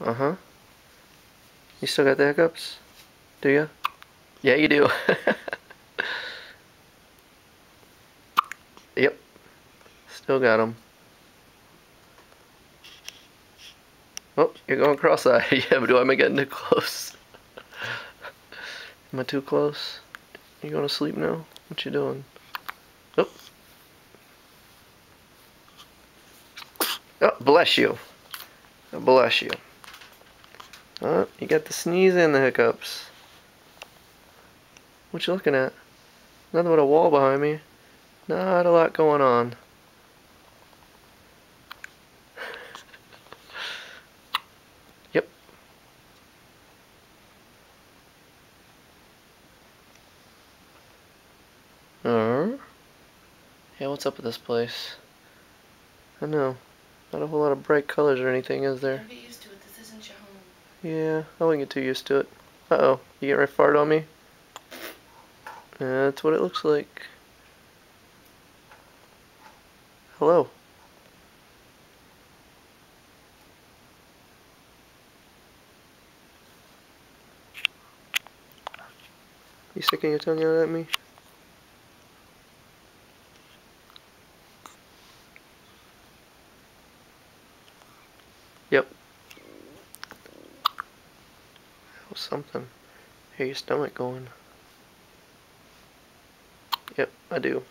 Uh-huh. You still got the hiccups? Do you? Yeah, you do. Yep. Still got them. Oh, you're going cross-eyed. Yeah, but am I getting too close? Am I too close? You going to sleep now? What you doing? Oh. Oh, bless you. Bless you. Oh, you got the sneeze and the hiccups. What you looking at? Nothing but a wall behind me. Not a lot going on. Yep. Yeah, what's up with this place? I know. Not a whole lot of bright colors or anything, is there? Don't get used to it. This isn't your home. Yeah, I wouldn't get too used to it. Uh-oh. You getting ready to fart on me? Yeah, that's what it looks like. Hello. You sticking your tongue out at me? Yep. That was something. Hear your stomach going. Yep, I do.